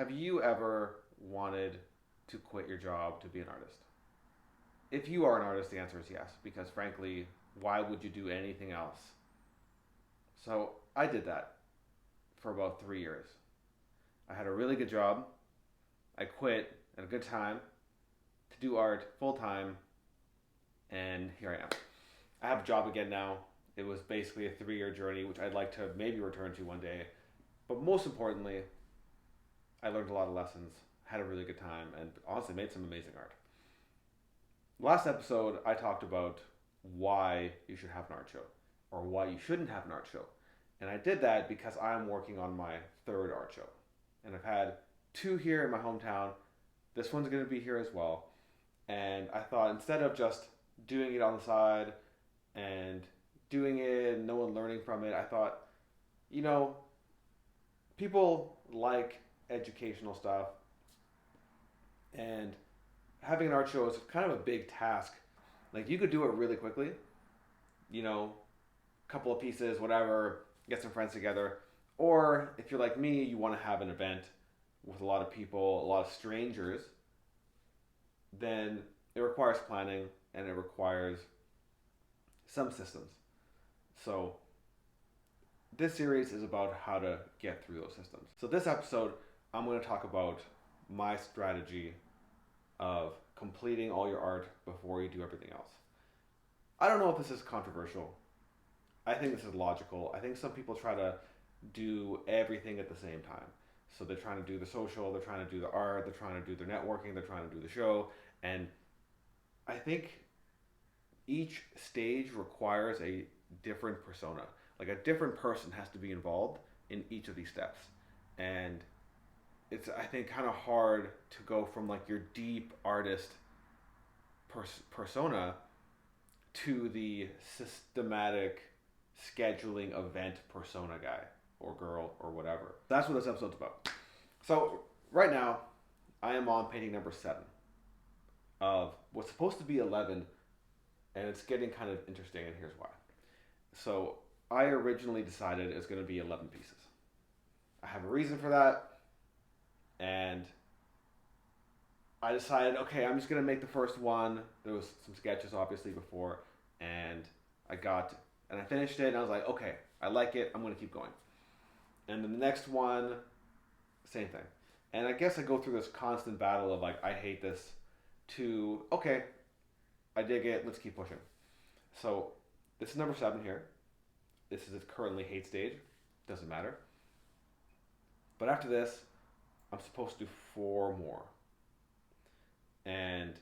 Have you ever wanted to quit your job to be an artist? If you are an artist, the answer is yes, because frankly, why would you do anything else? So I did that for about 3 years. I had a really good job. I quit at a good time to do art full time, and here I am. I have a job again now. It was basically a 3 year journey, which I'd like to maybe return to one day. But most importantly, I learned a lot of lessons, had a really good time, and honestly made some amazing art. Last episode, I talked about why you should have an art show or why you shouldn't have an art show. And I did that because I'm working on my third art show. And I've had two here in my hometown. This one's going to be here as well. And I thought instead of just doing it on the side and doing it and no one learning from it, I thought, you know, people like educational stuff, and having an art show is kind of a big task. Like you could do it really quickly, you know, a couple of pieces, whatever, get some friends together. Or if you're like me, you want to have an event with a lot of people, a lot of strangers, then it requires planning and it requires some systems. So this series is about how to get through those systems. So this episode, I'm going to talk about my strategy of completing all your art before you do everything else. I don't know if this is controversial. I think this is logical. I think some people try to do everything at the same time. So they're trying to do the social, they're trying to do the art, they're trying to do their networking, they're trying to do the show. And I think each stage requires a different persona. Like a different person has to be involved in each of these steps. And it's, I think, kind of hard to go from like your deep artist persona to the systematic scheduling event persona guy or girl or whatever. That's what this episode's about. So right now, I am on painting number 7 of what's supposed to be 11, and it's getting kind of interesting, and here's why. So I originally decided it was going to be 11 pieces. I have a reason for that, and I decided, okay, I'm just going to make the first one. There was some sketches obviously before, and I finished it, and I was like, okay, I like it, I'm going to keep going. And then the next one, same thing. And I guess I go through this constant battle of like, I hate this, to, okay, I dig it, let's keep pushing. So this is number 7 here. This is its currently hate stage. Doesn't matter. But after this, I'm supposed to do 4 more. And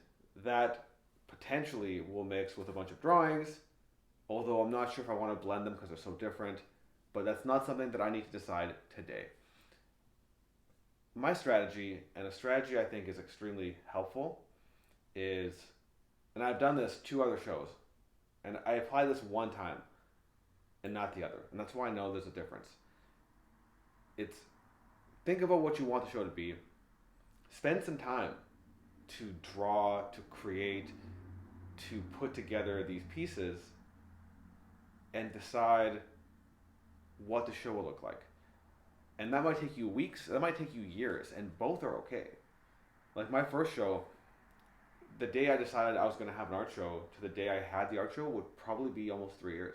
that potentially will mix with a bunch of drawings, although I'm not sure if I want to blend them because they're so different. But that's not something that I need to decide today. My strategy, and a strategy I think is extremely helpful, is, and I've done this 2 other shows, and I apply this one time and not the other. And that's why I know there's a difference. It's, think about what you want the show to be. Spend some time to draw, to create, to put together these pieces, and decide what the show will look like. And that might take you weeks, that might take you years, and both are okay. Like my first show, the day I decided I was going to have an art show to the day I had the art show would probably be almost 3 years.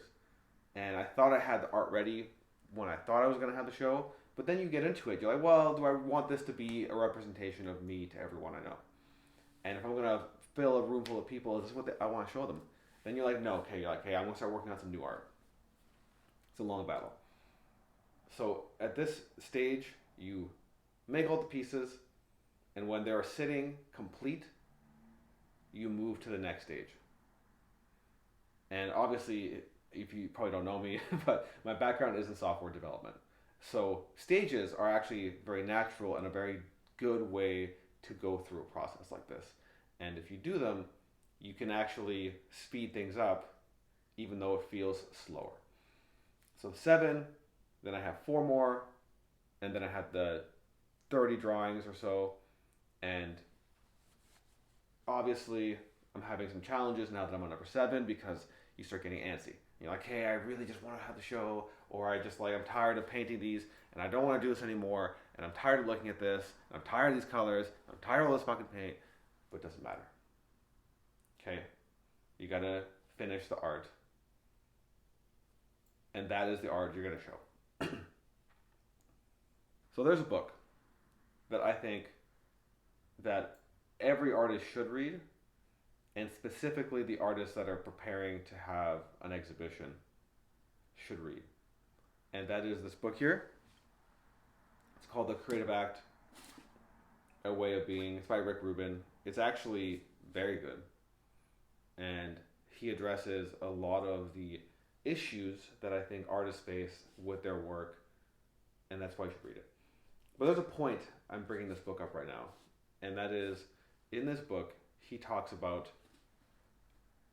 And I thought I had the art ready when I thought I was going to have the show, but then you get into it. You're like, well, do I want this to be a representation of me to everyone I know? And if I'm going to fill a room full of people, is this what I want to show them? Then you're like, no, okay, you're like, hey, I'm going to start working on some new art. It's a long battle. So at this stage, you make all the pieces, and when they're sitting complete, you move to the next stage. And obviously, if you probably don't know me, but my background is in software development. So stages are actually very natural and a very good way to go through a process like this. And if you do them, you can actually speed things up even though it feels slower. So 7, then I have 4 more, and then I have the 30 drawings or so. And obviously, I'm having some challenges now that I'm on number 7 because you start getting antsy. You're like, hey, I really just want to have the show, or I just like, I'm tired of painting these and I don't want to do this anymore. and I'm tired of looking at this, and I'm tired of these colors, I'm tired of all this fucking paint, but it doesn't matter. Okay? You gotta finish the art. And that is the art you're gonna show. So there's a book that I think that every artist should read, and specifically the artists that are preparing to have an exhibition should read. And that is this book here. It's called The Creative Act, A Way of Being. It's by Rick Rubin. It's actually very good. And he addresses a lot of the issues that I think artists face with their work, and that's why you should read it. But there's a point I'm bringing this book up right now, and that is, in this book, he talks about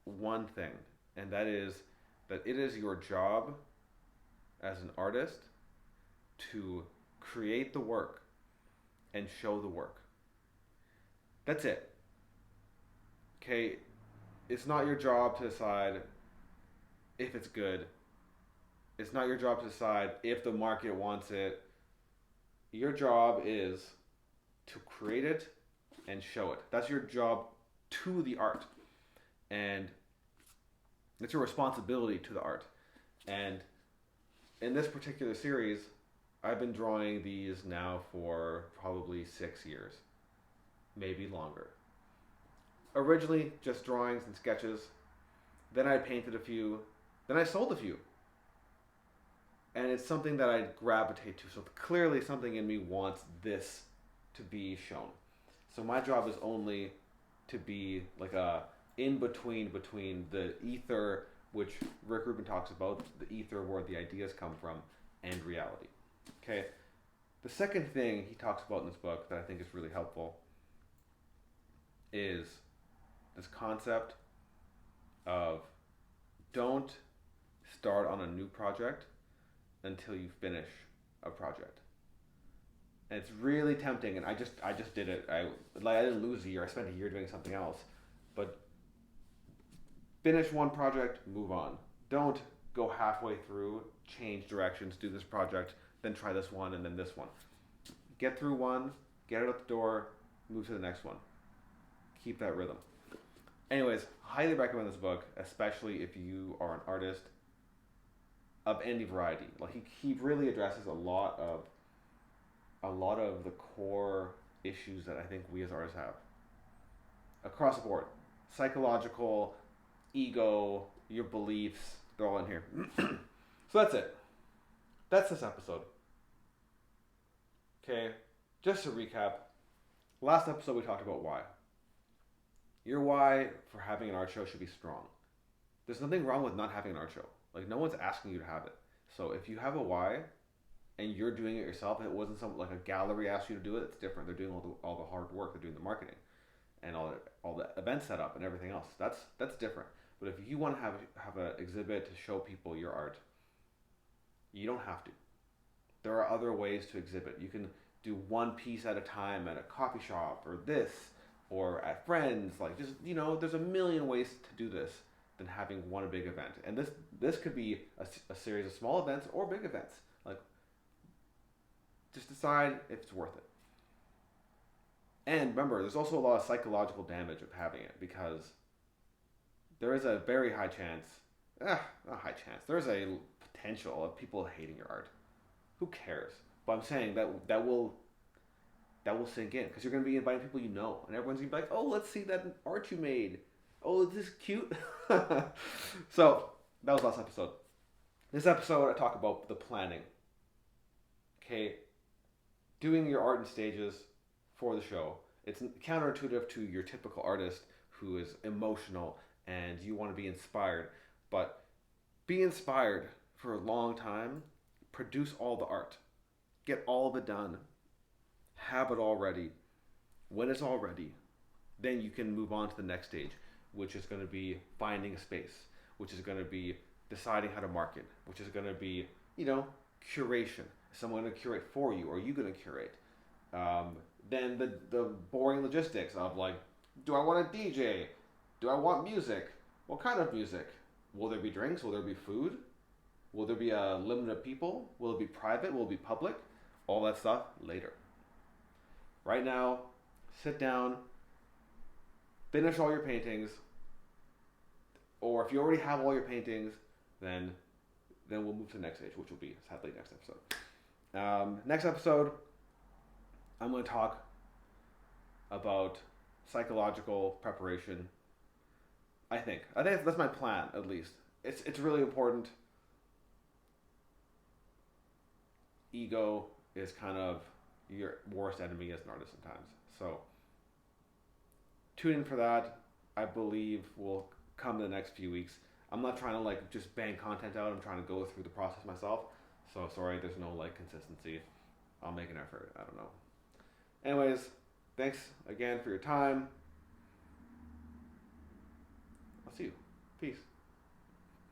one thing, and that is that it is your job as an artist to create the work and show the work. That's it. Okay? It's not your job to decide if it's good. It's not your job to decide if the market wants it. Your job is to create it and show it. That's your job to the art. And it's your responsibility to the art. And in this particular series, I've been drawing these now for probably 6 years, maybe longer. Originally, just drawings and sketches. Then I painted a few. Then I sold a few. And it's something that I gravitate to. So clearly something in me wants this to be shown. So my job is only to be like a in-between the ether, which Rick Rubin talks about, the ether where the ideas come from, and reality. Okay? The second thing he talks about in this book that I think is really helpful is this concept of don't start on a new project until you finish a project. And it's really tempting, and I just did it. I didn't lose a year. I spent a year doing something else. But finish one project, move on. Don't go halfway through, change directions, do this project, then try this one, and then this one. Get through one, get it out the door, move to the next one. Keep that rhythm. Anyways, highly recommend this book, especially if you are an artist of any variety. Like he really addresses a lot of the core issues that I think we as artists have across the board. Psychological, ego, your beliefs, they're all in here. So that's it. That's this episode. Okay, just to recap, last episode we talked about why. Your why for having an art show should be strong. There's nothing wrong with not having an art show. Like, no one's asking you to have it. So if you have a why and you're doing it yourself, and it wasn't something like a gallery asked you to do it, it's different. They're doing all the hard work. They're doing the marketing and all the event setup and everything else. That's different. But if you want to have an exhibit to show people your art, you don't have to. There are other ways to exhibit. You can do one piece at a time at a coffee shop or this or at friends. Like, just, there's a million ways to do this than having one big event. And this could be a series of small events or big events. Like, just decide if it's worth it. And remember, there's also a lot of psychological damage of having it, because there is a very high chance, not high chance, there's a potential of people hating your art. Who cares? But I'm saying that will sink in, because you're going to be inviting people you know, and everyone's going to be like, oh, let's see that art you made. Oh, is this cute? So, that was last episode. This episode, I talk about the planning. Okay, doing your art in stages for the show. It's counterintuitive to your typical artist who is emotional and you want to be inspired. But be inspired for a long time. Produce all the art. Get all of it done. Have it all ready. When it's all ready, then you can move on to the next stage, which is going to be finding a space, which is going to be deciding how to market, which is going to be, curation. Is someone going to curate for you, or are you going to curate? Then the boring logistics of, like, do I want a DJ? Do I want music? What kind of music? Will there be drinks? Will there be food? Will there be a limit of people? Will it be private? Will it be public? all that stuff later. Right now, sit down, finish all your paintings, or if you already have all your paintings, then we'll move to the next stage, which will be sadly next episode. Next episode, I'm going to talk about psychological preparation. I think that's my plan, at least. It's really important. Ego is kind of your worst enemy as an artist sometimes. So tune in for that. I believe will come in the next few weeks. I'm not trying to like just bang content out. I'm trying to go through the process myself. So sorry, there's no like consistency. I'll make an effort. I don't know. Anyways, thanks again for your time. I'll see you. Peace.